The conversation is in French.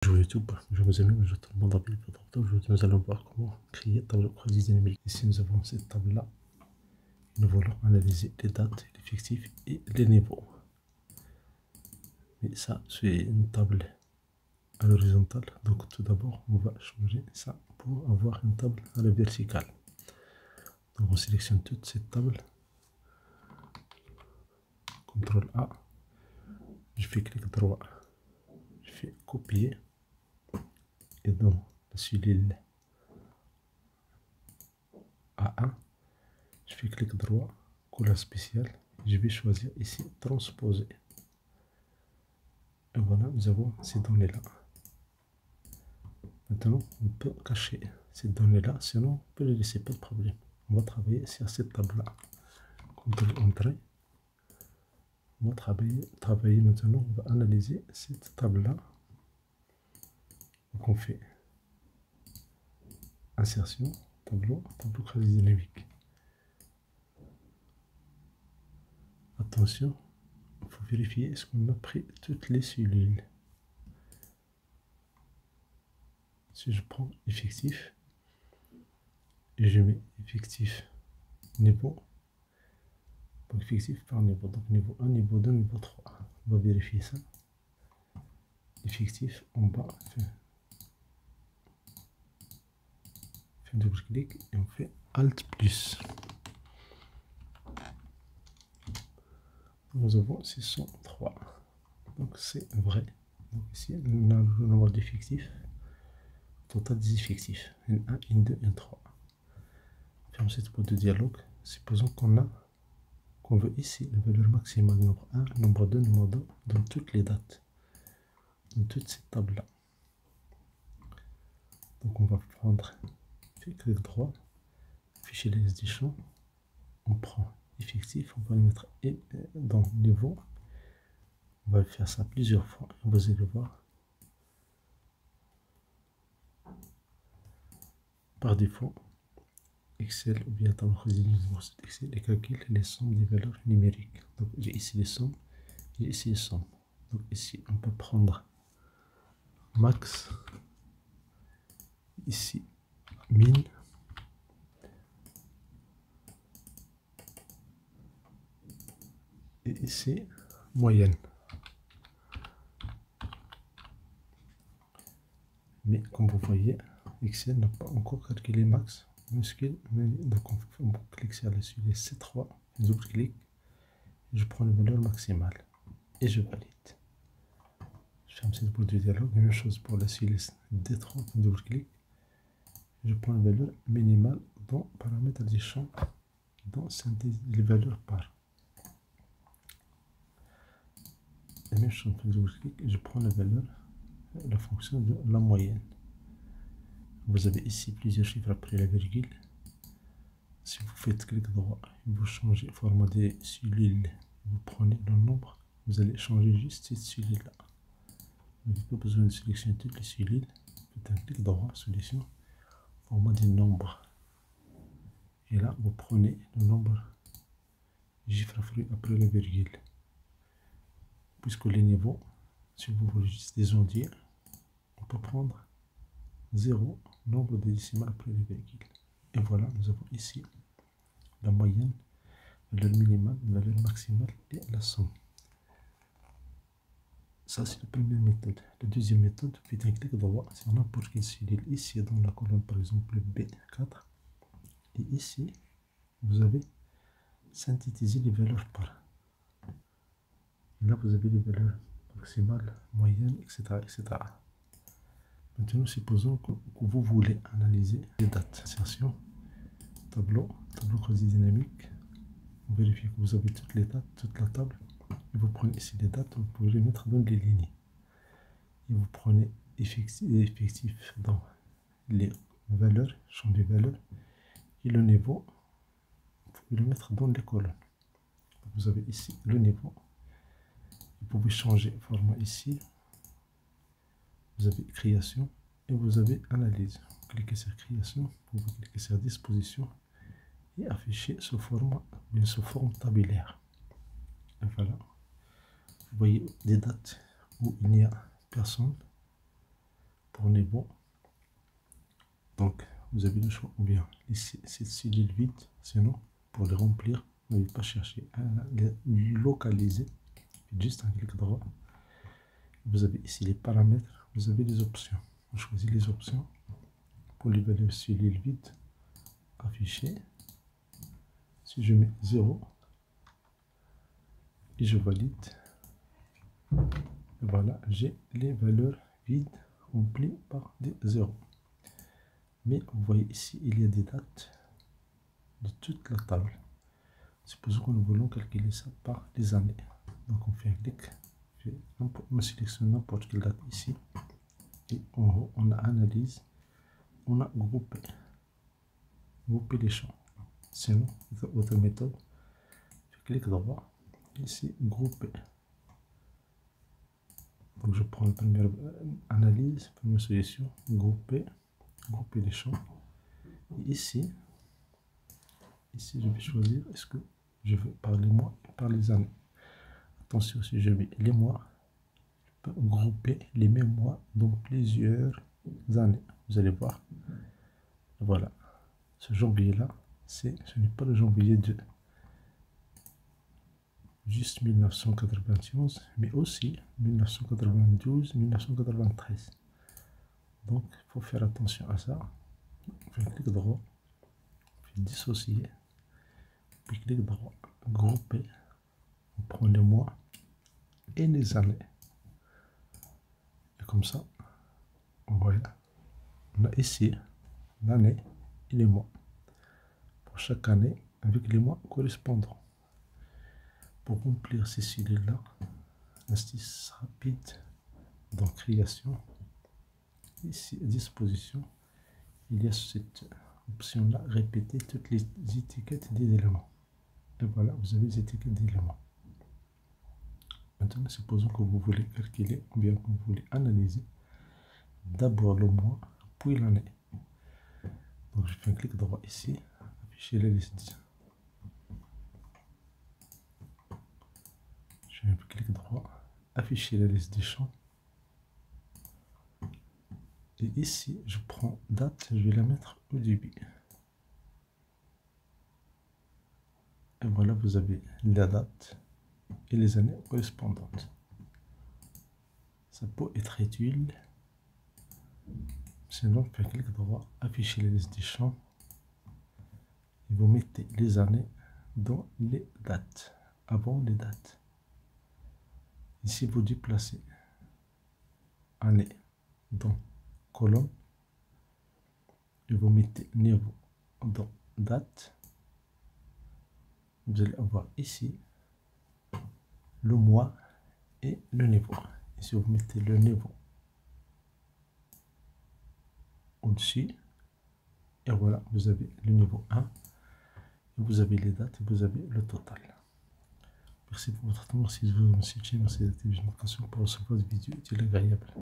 Bonjour YouTube, je vous aime, je te demande rapide pour tantôt. Aujourd'hui, nous allons voir comment créer table croisée dynamique. Ici, nous avons cette table-là. Nous voulons analyser les dates, l'effectif et les niveaux. Mais ça, c'est une table à l'horizontale. Donc, tout d'abord, on va changer ça pour avoir une table à la verticale. Donc, on sélectionne toute cette table. CTRL A. Je fais clic droit. Je fais copier. Et dans la cellule A1, je fais clic droit, couleur spéciale. Je vais choisir ici transposer. Et voilà, nous avons ces données-là. Maintenant, on peut cacher ces données-là, sinon on peut les laisser, pas de problème. On va travailler sur cette table-là. CTRL Entrée. On va travailler maintenant, on va analyser cette table-là. Donc on fait insertion, tableau croisé dynamique. Attention, il faut vérifier est-ce qu'on a pris toutes les cellules. Si je prends effectif, et je mets effectif niveau, donc effectif par niveau, donc niveau 1, niveau 2, niveau 3. On va vérifier ça. Effectif en bas, fait double clic et on fait Alt plus. Nous avons 603. Donc c'est vrai. Donc ici, on a le nombre d'effectifs. Total des effectifs. N1, N2, N3. Ferme cette boîte de dialogue. Supposons qu'on veut ici la valeur maximale nombre 1, nombre 2, nombre 2 dans toutes les dates. Dans toute cette table-là. Donc on va prendre clic droit, fichier les des champs. On prend effectif, on va le mettre dans le niveau. On va faire ça plusieurs fois. Vous allez voir. Par défaut, Excel ou bien dans Excel et calcule les sommes des valeurs numériques. Donc j'ai ici les sommes, j'ai ici les sommes. Donc ici on peut prendre max, ici min, et ici moyenne. Mais comme vous voyez, Excel n'a pas encore calculé max, minuscule, donc on clique sur les C3, double clic, je prends la valeur maximale et je valide. Je ferme cette boîte de dialogue, même chose pour la cellule D3, double clic, je prends la valeur minimale dans paramètres des champs, dans synthèse les valeurs par. La même chose, double clic, je prends la valeur, la fonction de la moyenne. Vous avez ici plusieurs chiffres après la virgule. Si vous faites clic droit, vous changez le format des cellules, vous prenez le nombre, vous allez changer juste cette cellule-là. Vous n'avez pas besoin de sélectionner toutes les cellules. Faites un clic droit, solution, format des nombres. Et là, vous prenez le nombre chiffre après la virgule. Puisque les niveaux, si vous voulez juste des entiers, on peut prendre 0, nombre de décimales après les virgules. Et voilà, nous avons ici la moyenne, la valeur minimale, la valeur maximale et la somme. Ça, c'est la première méthode. La deuxième méthode, faites un clic droit sur n'importe quelle cellule. Ici, dans la colonne, par exemple, B4. Et ici, vous avez synthétisé les valeurs par. Là, vous avez les valeurs maximales, moyennes, etc. etc. Maintenant, supposons que vous voulez analyser les dates. Insertion, tableau croisé dynamique. Vous vérifiez que vous avez toutes les dates, toute la table. Et vous prenez ici les dates, vous pouvez les mettre dans les lignes. Et vous prenez effectif dans les valeurs, champ des valeurs. Et le niveau, vous pouvez le mettre dans les colonnes. Donc vous avez ici le niveau. Vous pouvez changer le format ici. Vous avez création et vous avez analyse. Vous cliquez sur création, vous cliquez sur disposition et afficher ce format, bien sous forme tabulaire. Et voilà. Vous voyez des dates où il n'y a personne. pour niveau. Donc, vous avez le choix, ou bien laisser cette cellule vide, sinon, pour les remplir, vous n'avez pas cherché à les localiser. Juste un clic droit. Vous avez ici les paramètres, vous avez les options. On choisit les options pour l'évaluer cellule vide, afficher. Si je mets 0 et je valide, voilà, j'ai les valeurs vides remplies par des 0. Mais vous voyez ici, il y a des dates de toute la table. Supposons que nous voulons calculer ça par les années. Donc on fait un clic, on sélectionne n'importe quelle date ici. Et en haut, on a analyse, on a groupé les champs. Sinon, votre méthode, je clique droit, ici, grouper. Donc je prends la première analyse, première solution, grouper les champs. Et ici, je vais choisir est-ce que je veux par les mois et par les années. Attention, si je mets les mois, je peux grouper les mêmes mois dans plusieurs années. Vous allez voir. Voilà. Ce janvier-là, ce n'est pas le janvier de juste 1991, mais aussi 1992, 1993. Donc, il faut faire attention à ça. On fait clic droit, on fait dissocier, puis clic droit, grouper. On prend les mois et les années. Et comme ça, voilà. On a ici l'année et les mois. Pour chaque année, avec les mois correspondants. Pour remplir ces cellules-là, astuce rapide dans création. Ici, à disposition, il y a cette option-là, répéter toutes les étiquettes des éléments. Et voilà, vous avez les étiquettes d'éléments. Maintenant, supposons que vous voulez calculer, ou bien que vous voulez analyser d'abord le mois, puis l'année. Donc, je fais un clic droit ici, afficher la liste. Je fais un clic droit, afficher la liste des champs. Et ici, je prends date, je vais la mettre au début. Et voilà, vous avez la date et les années correspondantes. Ça peut être utile. Sinon, faites clic droit, afficher la liste des champs. Et vous mettez les années dans les dates, avant les dates. Ici, vous déplacez année dans colonne et vous mettez niveau dans date. Vous allez avoir ici le mois et le niveau. Ici, vous mettez le niveau au-dessus. Et voilà, vous avez le niveau 1. Vous avez les dates et vous avez le total. Merci pour votre temps. Merci de vous suivre. Merci d'activer les notifications pour recevoir des vidéos utiles et agréables.